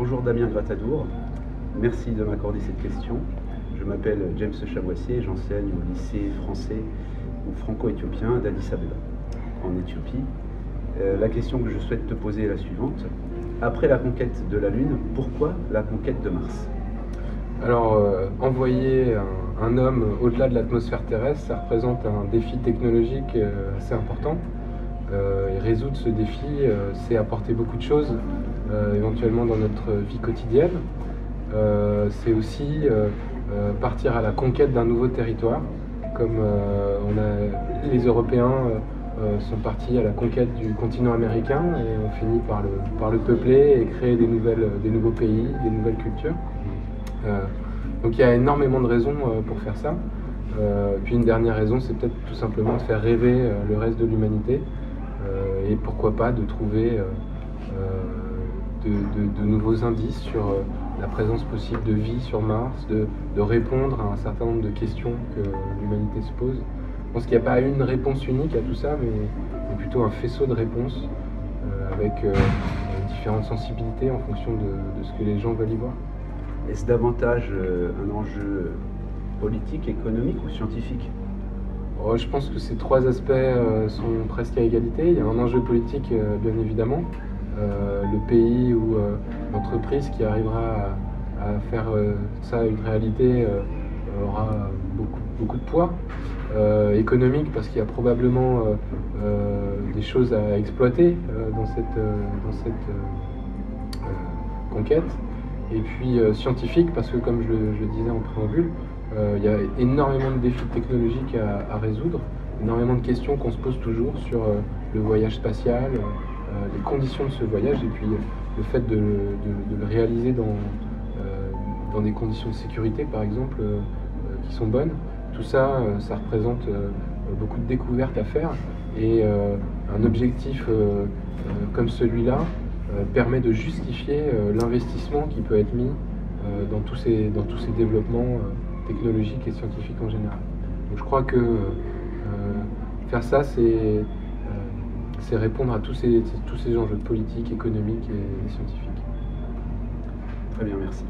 Bonjour Damien Gratadour, merci de m'accorder cette question. Je m'appelle James Chaboissier et j'enseigne au lycée français ou franco-éthiopien d'Addis Abeba, en Éthiopie. La question que je souhaite te poser est la suivante. Après la conquête de la Lune, pourquoi la conquête de Mars? Alors, envoyer un homme au-delà de l'atmosphère terrestre, ça représente un défi technologique assez important. Et résoudre ce défi, c'est apporter beaucoup de choses, éventuellement dans notre vie quotidienne. C'est aussi partir à la conquête d'un nouveau territoire, comme les Européens sont partis à la conquête du continent américain et ont fini par le peupler et créer des nouveaux pays, des nouvelles cultures. Donc il y a énormément de raisons pour faire ça. Puis une dernière raison, c'est peut-être tout simplement de faire rêver le reste de l'humanité et pourquoi pas de trouver de nouveaux indices sur la présence possible de vie sur Mars, de répondre à un certain nombre de questions que l'humanité se pose. Je pense qu'il n'y a pas une réponse unique à tout ça, mais plutôt un faisceau de réponses avec différentes sensibilités en fonction de ce que les gens veulent y voir. Est-ce davantage un enjeu politique, économique ou scientifique? Je pense que ces trois aspects sont presque à égalité. Il y a un enjeu politique, bien évidemment. Le pays ou l'entreprise qui arrivera à faire ça une réalité aura beaucoup de poids. Économique, parce qu'il y a probablement des choses à exploiter dans cette conquête. Et puis scientifique, parce que comme je le disais en préambule, il y a énormément de défis technologiques à résoudre, énormément de questions qu'on se pose toujours sur le voyage spatial, les conditions de ce voyage et puis le fait de le réaliser dans des conditions de sécurité par exemple qui sont bonnes. Tout ça, ça représente beaucoup de découvertes à faire et un objectif comme celui-là permet de justifier l'investissement qui peut être mis dans tous ces développements technologiques et scientifiques en général. Donc je crois que faire ça, c'est répondre à tous ces enjeux politiques, économiques et scientifiques. Très bien, merci.